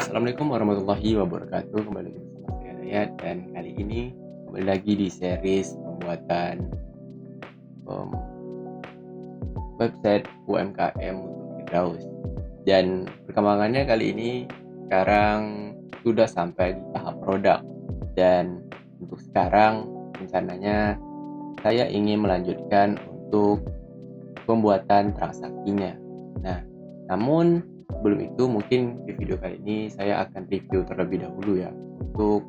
Assalamualaikum warahmatullahi wabarakatuh. Kembali lagi bersama saya Dayat, dan kali ini kembali lagi di series pembuatan em, website UMKM untuk Firdaus. Dan perkembangannya kali ini sekarang sudah sampai di tahap produk, dan untuk sekarang rencananya saya ingin melanjutkan untuk pembuatan transaksinya. Nah, namun sebelum itu mungkin di video kali ini saya akan review terlebih dahulu ya untuk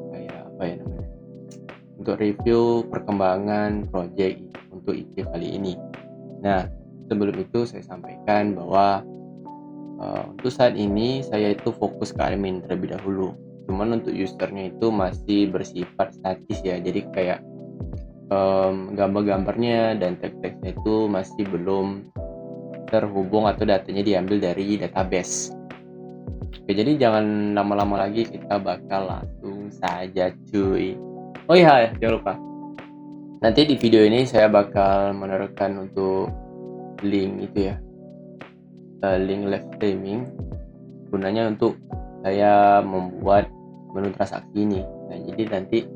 kayak apa ya namanya, untuk review perkembangan project untuk IP kali ini. Nah, sebelum itu saya sampaikan bahwa untuk saat ini saya itu fokus ke admin terlebih dahulu. Cuman untuk usernya itu masih bersifat statis ya, jadi kayak gambar-gambarnya dan teks-teksnya itu masih belum terhubung atau datanya diambil dari database. Oke, jadi jangan lama-lama lagi, kita bakal langsung saja cuy. Oh iya, jangan lupa, nanti di video ini saya bakal menaruhkan untuk link itu ya, link live streaming, gunanya untuk saya membuat menu transaksi ini. Nah, jadi nanti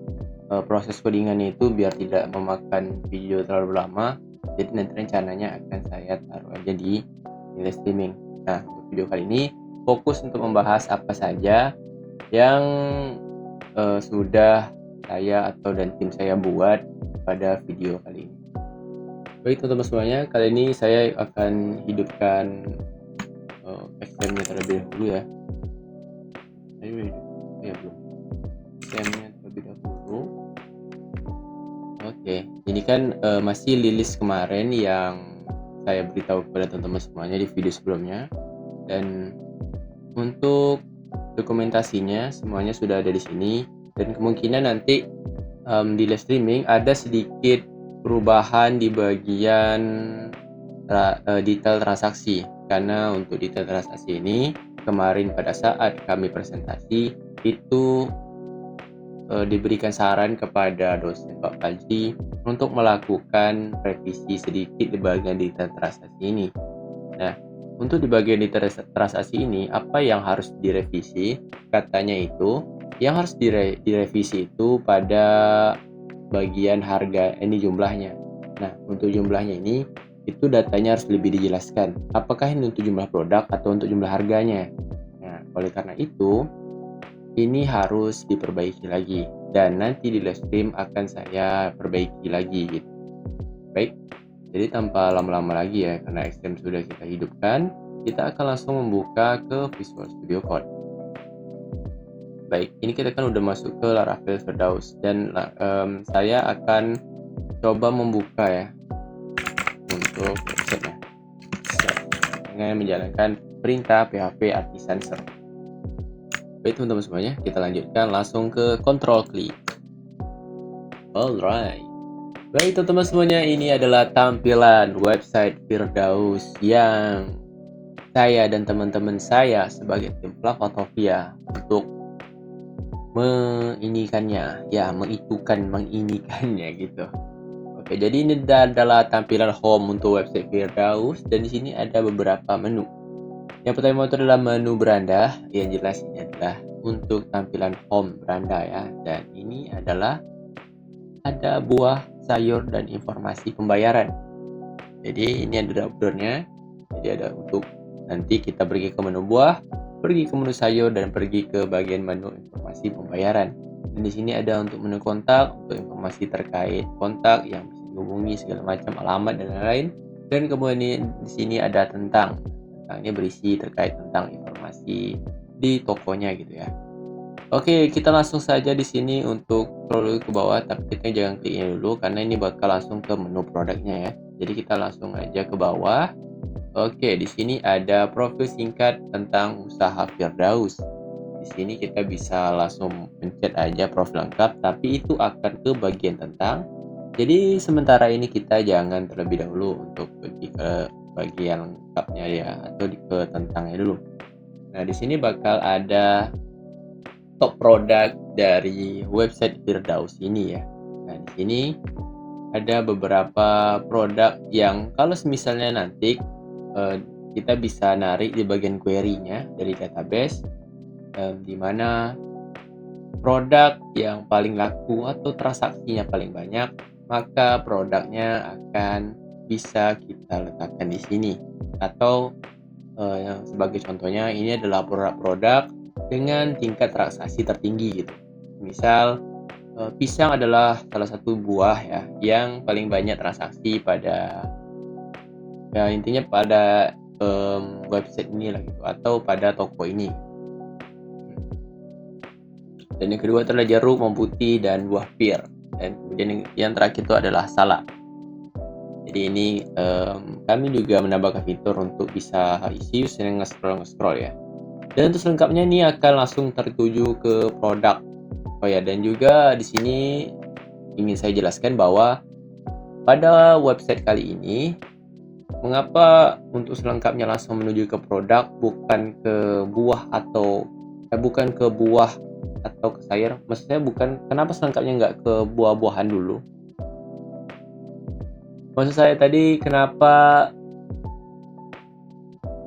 proses codingannya itu biar tidak memakan video terlalu lama, jadi nanti rencananya akan saya taruh aja di live streaming. Nah, untuk video kali ini fokus untuk membahas apa saja yang sudah saya atau dan tim saya buat pada video kali ini. Baik teman-teman semuanya, kali ini saya akan hidupkan XM-nya terlebih dahulu ya. Belum. XM-nya terlebih dahulu. Oke, ini kan masih rilis kemarin yang saya beritahu kepada teman-teman semuanya di video sebelumnya, dan untuk dokumentasinya semuanya sudah ada di sini, dan kemungkinan nanti di live streaming ada sedikit perubahan di bagian detail transaksi, karena untuk detail transaksi ini kemarin pada saat kami presentasi itu diberikan saran kepada dosen Pak Fajri untuk melakukan revisi sedikit di bagian detail transaksi ini. Nah, untuk di bagian detail transaksi ini, apa yang harus direvisi? Katanya itu yang harus direvisi itu pada bagian harga, ini jumlahnya. Nah, untuk jumlahnya ini, itu datanya harus lebih dijelaskan. Apakah ini untuk jumlah produk atau untuk jumlah harganya? Nah, oleh karena itu, ini harus diperbaiki lagi, dan nanti di live stream akan saya perbaiki lagi gitu. Baik, jadi tanpa lama-lama lagi ya, karena XM sudah kita hidupkan, kita akan langsung membuka ke Visual Studio Code. Baik, ini kita kan udah masuk ke Laravel Firdaus, dan saya akan coba membuka ya untuk website-nya dengan menjalankan perintah php artisan server. Baik teman-teman semuanya, kita lanjutkan langsung ke control click. Alright. Baik teman-teman semuanya, ini adalah tampilan website Firdaus yang saya dan teman-teman saya sebagai tim Plavatovia untuk menginikannya gitu. Oke, jadi ini adalah tampilan home untuk website Firdaus, dan di sini ada beberapa menu. Yang pertama itu adalah menu beranda, yang jelas ini adalah untuk tampilan home beranda ya, dan ini adalah ada buah, sayur, dan informasi pembayaran. Jadi ini ada dropdownnya, jadi ada untuk nanti kita pergi ke menu buah, pergi ke menu sayur, dan pergi ke bagian menu informasi pembayaran. Dan di sini ada untuk menu kontak, untuk informasi terkait kontak yang bisa dihubungi, segala macam alamat dan lain-lain. Dan kemudian di sini ada tentangnya berisi terkait tentang informasi di tokonya gitu ya. Oke, kita langsung saja di sini untuk scroll ke bawah, tapi kita jangan kliknya dulu karena ini bakal langsung ke menu produknya ya. Jadi kita langsung aja ke bawah. Oke, di sini ada profil singkat tentang usaha Firdaus. Di sini kita bisa langsung pencet aja profil lengkap, tapi itu akan ke bagian tentang. Jadi sementara ini kita jangan terlebih dahulu untuk pergi ke bagian lengkapnya ya, atau ke tentangnya dulu. Nah, di sini bakal ada top produk dari website Firdaus ini ya. Nah, di sini ada beberapa produk yang kalau misalnya nanti kita bisa narik di bagian query-nya dari database, di mana produk yang paling laku atau transaksinya paling banyak, maka produknya akan bisa kita letakkan di sini. Atau yang sebagai contohnya, ini adalah produk-produk dengan tingkat transaksi tertinggi gitu. Misal pisang adalah salah satu buah ya yang paling banyak transaksi pada intinya pada website ini lah gitu, atau pada toko ini. Dan yang kedua adalah jeruk, bawang putih, dan buah pir. Dan kemudian yang terakhir itu adalah salak. Jadi ini kami juga menambahkan fitur untuk bisa isi dengan nge-scroll ya. Dan untuk selengkapnya ini akan langsung tertuju ke produk. Oh ya, dan juga di sini ingin saya jelaskan bahwa pada website kali ini, mengapa untuk selengkapnya langsung menuju ke produk, bukan ke buah atau ke sayur. Maksudnya bukan, kenapa selengkapnya nggak ke buah-buahan dulu? Maksud saya tadi kenapa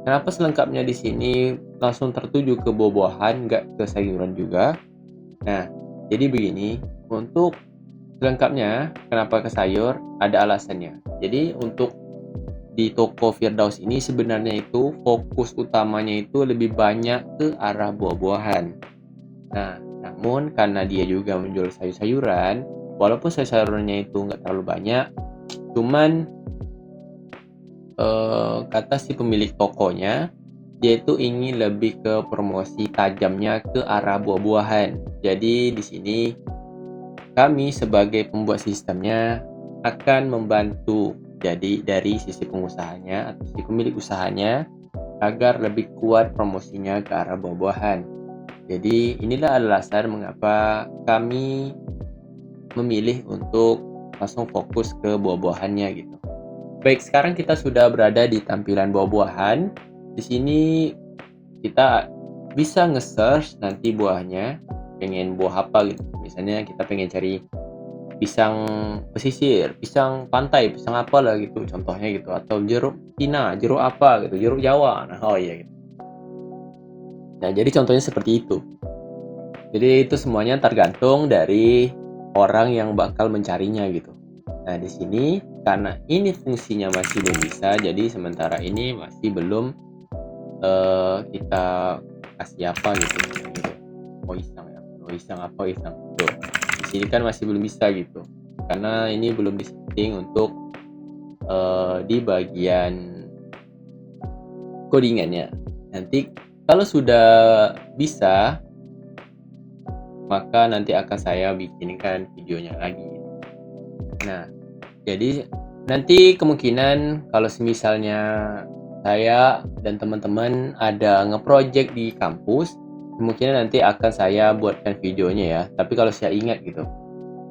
selengkapnya di sini langsung tertuju ke buah-buahan, nggak ke sayuran juga? Nah, jadi begini, untuk selengkapnya kenapa ke sayur, ada alasannya. Jadi untuk di toko Firdaus ini sebenarnya itu fokus utamanya itu lebih banyak ke arah buah-buahan. Nah, namun karena dia juga menjual sayur-sayuran, walaupun sayur-sayurannya itu nggak terlalu banyak, cuman kata si pemilik tokonya, dia itu ingin lebih ke promosi tajamnya ke arah buah-buahan. Jadi di sini kami sebagai pembuat sistemnya akan membantu. Jadi dari sisi pengusahanya atau si pemilik usahanya agar lebih kuat promosinya ke arah buah-buahan. Jadi inilah alasan mengapa kami memilih untuk langsung fokus ke buah-buahannya gitu. Baik, sekarang kita sudah berada di tampilan buah-buahan. Di sini kita bisa nge-search nanti buahnya, pengen buah apa gitu. Misalnya kita pengen cari pisang pesisir, pisang pantai, pisang apa lah gitu contohnya gitu, atau jeruk Cina, jeruk apa gitu, jeruk Jawa. Nah, oh iya gitu. Nah, jadi contohnya seperti itu. Jadi itu semuanya tergantung dari orang yang bakal mencarinya gitu. Nah, di sini karena ini fungsinya masih belum bisa, jadi sementara ini masih belum kita kasih apa gitu. Oh iseng ya, oh iseng apa iseng tuh. Di sini kan masih belum bisa gitu, karena ini belum disetting untuk di bagian codingannya. Nanti kalau sudah bisa, maka nanti akan saya bikinkan videonya lagi. Nah, jadi nanti kemungkinan kalau misalnya saya dan teman-teman ada nge-project di kampus, kemungkinan nanti akan saya buatkan videonya ya. Tapi kalau saya ingat gitu.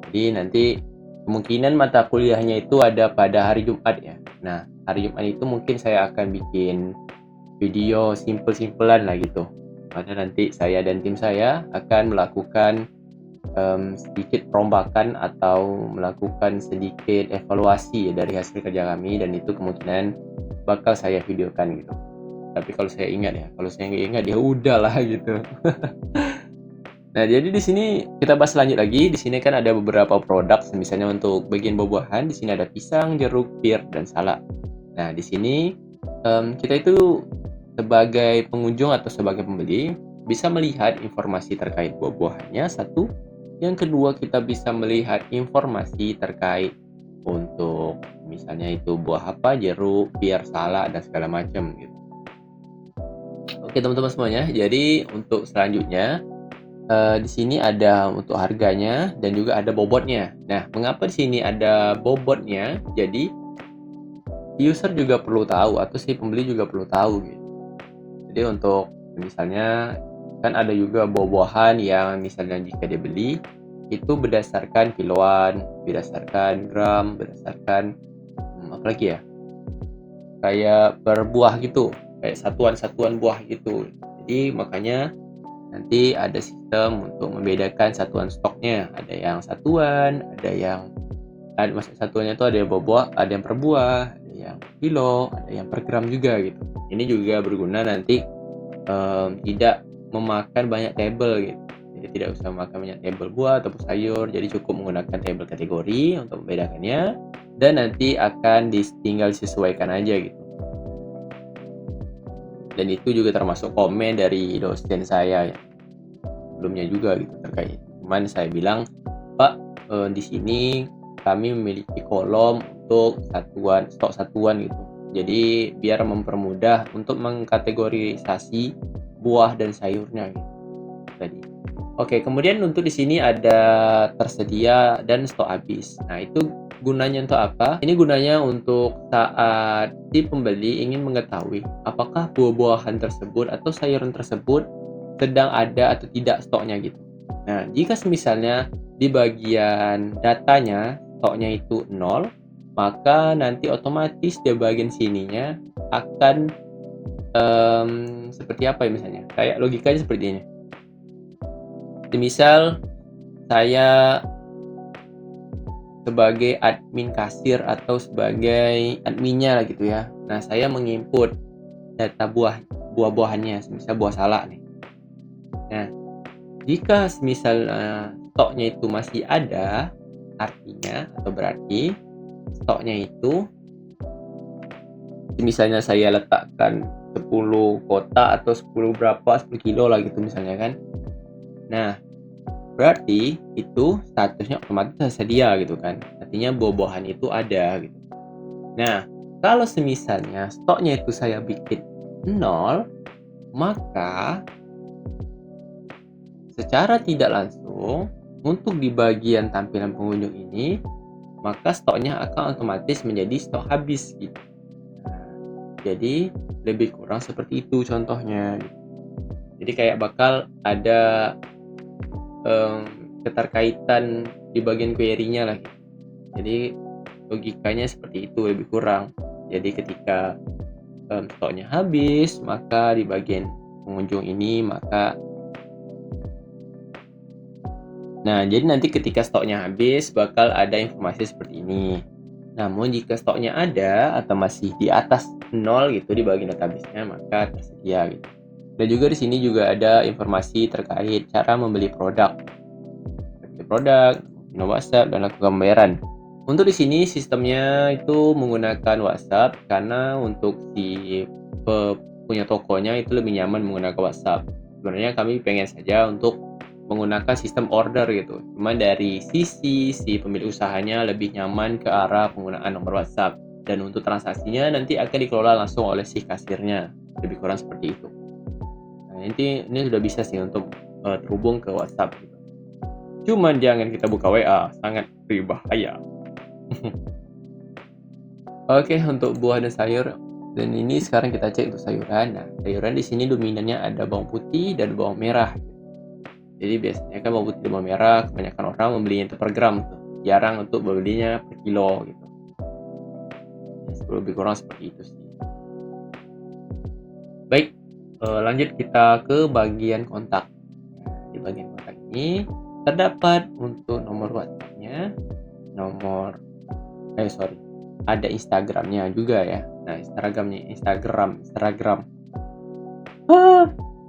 Jadi nanti kemungkinan mata kuliahnya itu ada pada hari Jumat ya. Nah, hari Jumat itu mungkin saya akan bikin video simpel-simpelan lah gitu. Karena nanti saya dan tim saya akan melakukan sedikit perombakan atau melakukan sedikit evaluasi dari hasil kerja kami, dan itu kemungkinan bakal saya videokan gitu. Tapi kalau saya ingat ya, kalau saya nggak ingat ya udahlah gitu. Nah, jadi di sini kita bahas lanjut lagi. Di sini kan ada beberapa produk, misalnya untuk bagian buah-buahan, di sini ada pisang, jeruk, pir, dan salak. Nah, di sini kita itu sebagai pengunjung atau sebagai pembeli bisa melihat informasi terkait buah-buahannya satu. Yang kedua, kita bisa melihat informasi terkait untuk misalnya itu buah apa, jeruk, pir, salak, dan segala macam gitu. Oke teman-teman semuanya, jadi untuk selanjutnya di sini ada untuk harganya dan juga ada bobotnya. Nah, mengapa di sini ada bobotnya? Jadi user juga perlu tahu atau si pembeli juga perlu tahu gitu. Jadi untuk misalnya kan ada juga buah-buahan yang misalnya jika dibeli itu berdasarkan kiloan, berdasarkan gram, berdasarkan apa lagi ya, kayak per buah gitu, kayak satuan-satuan buah gitu. Jadi makanya nanti ada sistem untuk membedakan satuan stoknya, ada yang satuan, ada yang maksud satuannya itu ada yang per buah, ada yang yang kilo, ada yang per gram juga gitu. Ini juga berguna nanti tidak memakan banyak tabel gitu. Jadi tidak usah memakan banyak tabel buah ataupun sayur, jadi cukup menggunakan tabel kategori untuk membedakannya, dan nanti akan tinggal disesuaikan aja gitu. Dan itu juga termasuk komen dari dosen saya ya, sebelumnya juga gitu terkait. Cuman saya bilang, Pak, di sini kami memiliki kolom untuk stok satuan gitu. Jadi biar mempermudah untuk mengkategorisasi buah dan sayurnya gitu. Tadi. Oke, kemudian untuk di sini ada tersedia dan stok habis. Nah, itu gunanya untuk apa? Ini gunanya untuk saat si pembeli ingin mengetahui apakah buah-buahan tersebut atau sayuran tersebut sedang ada atau tidak stoknya gitu. Nah, jika misalnya di bagian datanya stoknya itu 0, maka nanti otomatis di bagian sininya akan seperti apa ya misalnya? Kayak logikanya seperti ini. Misal saya sebagai admin kasir atau sebagai adminnya lah gitu ya. Nah, saya menginput data buah-buahannya, misal buah salak nih. Nah, jika misal stoknya itu masih ada, artinya atau berarti stoknya itu misalnya saya letakkan 10 kotak atau 10 kilo lah gitu misalnya kan. Nah, berarti itu statusnya otomatis tersedia gitu kan. Artinya buah-buahan itu ada gitu. Nah, kalau semisalnya stoknya itu saya bikin 0, maka secara tidak langsung untuk di bagian tampilan pengunjung ini, maka stoknya akan otomatis menjadi stok habis gitu. Jadi lebih kurang seperti itu contohnya. Jadi kayak bakal ada keterkaitan di bagian query-nya lah. Jadi logikanya seperti itu lebih kurang. Jadi ketika stoknya habis, maka di bagian pengunjung ini jadi nanti ketika stoknya habis bakal ada informasi seperti ini. Namun jika stoknya ada atau masih di atas 0 gitu di bagian database-nya, maka tersedia gitu. Dan juga di sini juga ada informasi terkait cara membeli produk, nomor WhatsApp, dan lakukan pembayaran. Untuk di sini sistemnya itu menggunakan WhatsApp karena untuk si punya tokonya itu lebih nyaman menggunakan WhatsApp. Sebenarnya kami pengen saja untuk menggunakan sistem order gitu. Cuman dari sisi si pemilik usahanya lebih nyaman ke arah penggunaan nomor WhatsApp. Dan untuk transaksinya nanti akan dikelola langsung oleh si kasirnya. Lebih kurang seperti itu. Nah, ini sudah bisa sih untuk terhubung ke WhatsApp gitu. Cuman jangan kita buka WA, sangat berbahaya. Oke, untuk buah dan sayur. Dan ini sekarang kita cek untuk sayuran. Nah, sayuran di sini dominannya ada bawang putih dan bawang merah. Jadi biasanya kan bawang putih dan bawang merah kebanyakan orang membelinya itu per gram tuh. Jarang untuk membelinya per kilo gitu. Lebih kurang seperti itu sih. Baik, lanjut kita ke bagian kontak. Nah, di bagian kontak ini terdapat untuk nomor WhatsApp-nya, ada Instagram-nya juga ya. Nah, Instagram.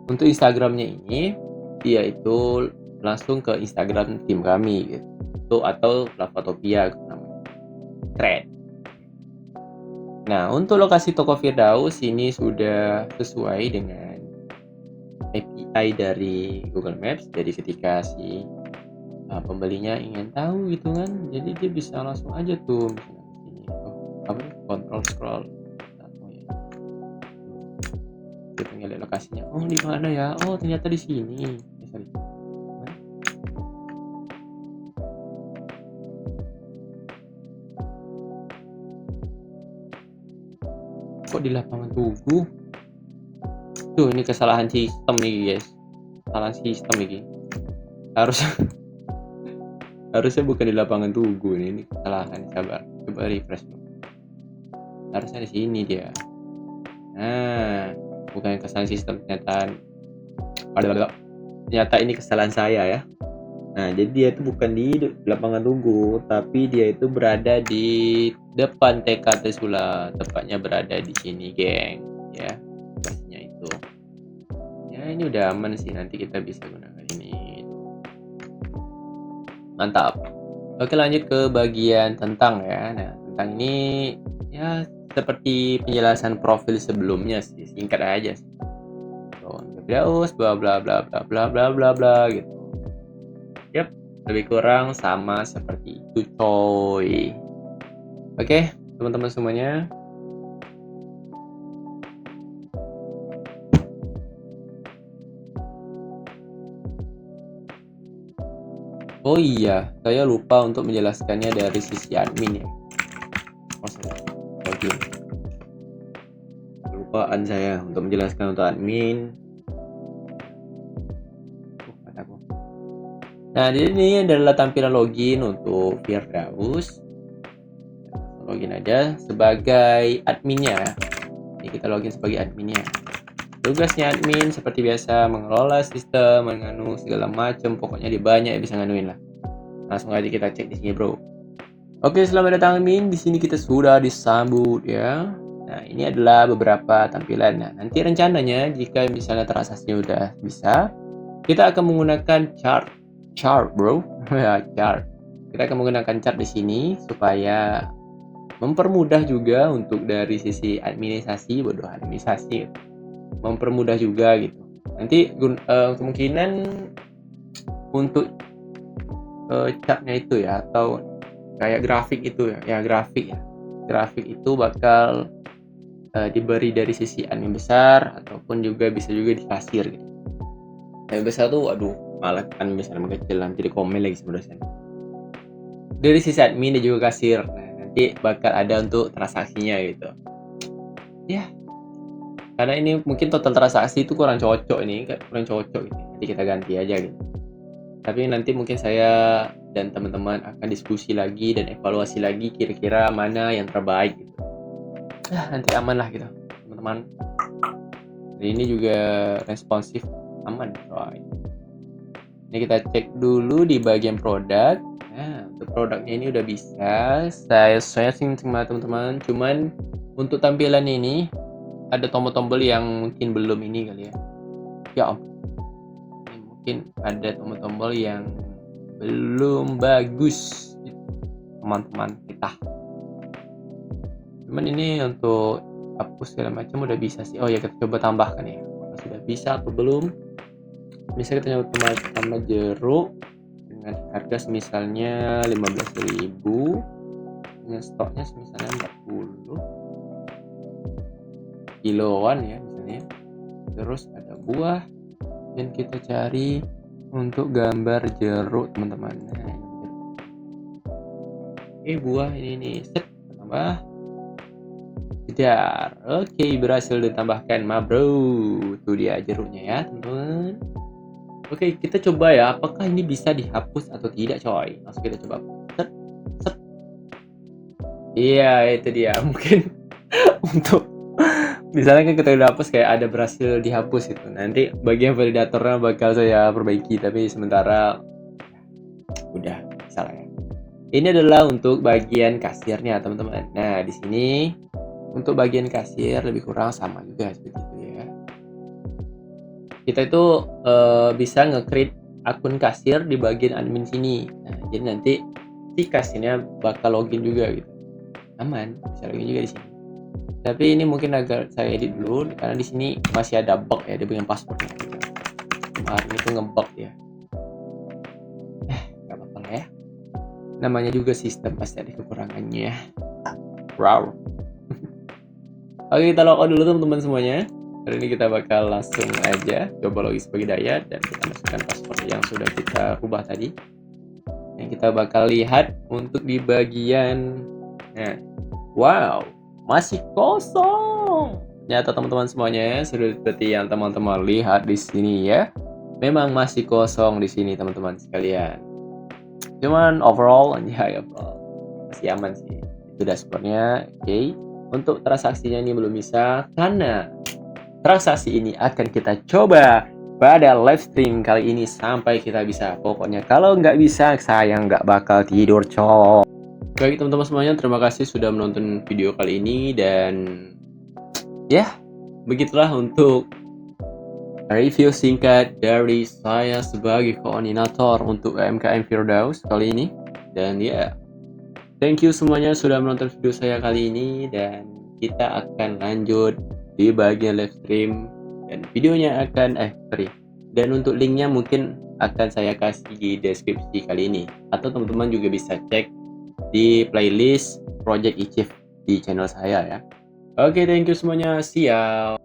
Untuk Instagram-nya ini dia itu langsung ke Instagram tim kami gitu, atau Lavatopia namanya, Thread. Nah, untuk lokasi toko Firdaus ini sudah sesuai dengan API dari Google Maps. Jadi ketika si pembelinya ingin tahu gitu kan, jadi dia bisa langsung aja tuh misalnya control scroll. Kita ngeliat lokasinya. Oh, di mana ya? Oh, ternyata di sini. Kok di lapangan Tugu? Tuh, ini kesalahan sistem nih guys. Kesalahan sistem ini. Harusnya bukan di lapangan Tugu nih. Ini kesalahan. Sabar. Coba refresh. Harusnya di sini dia. Nah, bukan kesalahan sistem, ternyata ini kesalahan saya ya. Nah, jadi dia itu bukan di lapangan tunggu, tapi dia itu berada di depan TK Trisula, tepatnya berada di sini, geng. Ya, pastinya itu. Ya, ini udah aman sih, nanti kita bisa gunakan ini. Mantap. Oke, lanjut ke bagian tentang ya. Nah, tentang ini ya seperti penjelasan profil sebelumnya sih, singkat aja sih. Daus, bla bla bla bla bla bla bla bla gitu. Yap, lebih kurang sama seperti itu, coy. Oke, teman-teman semuanya. Oh iya, saya lupa untuk menjelaskannya dari sisi admin ya. Oh, saya login. Kelupaan saya untuk menjelaskan untuk admin. Nah, jadi ini adalah tampilan login untuk Firdaus. Login aja sebagai adminnya. Ini kita login sebagai adminnya. Tugasnya admin seperti biasa mengelola sistem, menganu segala macam, pokoknya dia banyak yang bisa nganuin lah. Langsung aja kita cek di sini, bro. Oke, selamat datang admin. Di sini kita sudah disambut ya. Nah, ini adalah beberapa tampilan. Nah, nanti rencananya jika misalnya transaksinya udah bisa, kita akan menggunakan chart, bro. Ya, chart. Kita akan menggunakan chart di sini supaya mempermudah juga untuk dari sisi administrasi, mempermudah juga gitu. Nanti kemungkinan untuk chartnya itu ya, atau kayak grafik itu ya grafik itu bakal diberi dari sisi admin besar ataupun juga bisa juga di kasir gitu. Admin besar tuh malah admin besar kecil, nanti di komen lagi sama dosen. Dari sisi admin dan juga kasir, nah, nanti bakal ada untuk transaksinya gitu ya. Karena ini mungkin total transaksi itu kurang cocok gitu. Nanti kita ganti aja gitu. Tapi nanti mungkin saya dan teman-teman akan diskusi lagi dan evaluasi lagi kira-kira mana yang terbaik gitu. Nanti aman lah gitu, teman-teman. Dan ini juga responsif, aman, right? Ini kita cek dulu di bagian produk. Nah, untuk produknya ini udah bisa saya sharing sama teman-teman. Cuman untuk tampilan ini ada tombol-tombol yang mungkin belum ini kali ya. Ya om, ini mungkin ada tombol-tombol yang belum bagus teman-teman kita. Cuman ini untuk hapus segala macam udah bisa sih. Oh ya, kita coba tambahkan ya. Sudah bisa atau belum? Bisa kita coba tambah jeruk dengan harga misalnya 15.000 dengan stoknya misalnya 40 kiloan ya misalnya. Terus ada buah dan kita cari untuk gambar jeruk, teman-teman. Nah, buah ini set tambah jedar. Oke, berhasil ditambahkan, bro. Itu dia jeruknya ya, teman-teman. Oke, kita coba ya, apakah ini bisa dihapus atau tidak, coy. Langsung kita coba. Set. Iya, itu dia. Mungkin untuk misalnya kan kita udah hapus kayak ada berhasil dihapus itu. Nanti bagian validatornya bakal saya perbaiki, tapi sementara udah salah ya. Ini adalah untuk bagian kasirnya, teman-teman. Nah, di sini untuk bagian kasir lebih kurang sama juga seperti itu ya. Kita itu bisa nge-create akun kasir di bagian admin sini. Nah, jadi nanti si kasirnya bakal login juga gitu. Aman, bisa login juga di sini. Tapi ini mungkin agak saya edit dulu karena di sini masih ada bug ya, dia punya passwordnya. Kemarin itu nge-bug ya. Gak apa-apa lah ya. Namanya juga sistem, pasti ada kekurangannya. Wow. Oke, kita log out dulu teman-teman semuanya. Kali ini kita bakal langsung aja coba login sebagai Dayat dan kita masukkan password yang sudah kita ubah tadi. Yang kita bakal lihat untuk di bagian wow, masih kosong. Ternyata teman-teman semuanya seperti yang teman-teman lihat di sini ya. Memang masih kosong di sini teman-teman sekalian. Cuman overall masih aman sih. Itu dashboardnya. Oke. Untuk transaksinya ini belum bisa karena transaksi ini akan kita coba pada live stream kali ini sampai kita bisa. Pokoknya kalau nggak bisa, saya nggak bakal tidur, cok. Baik teman-teman semuanya, terima kasih sudah menonton video kali ini. Dan ya, begitulah untuk review singkat dari saya sebagai koordinator untuk UMKM Firdaus kali ini. Dan ya, thank you semuanya sudah menonton video saya kali ini. Dan kita akan lanjut di bagian live stream. Dan videonya akan, dan untuk linknya mungkin akan saya kasih di deskripsi kali ini. Atau teman-teman juga bisa cek di playlist Project Achieve di channel saya ya. Oke, thank you semuanya. See ya.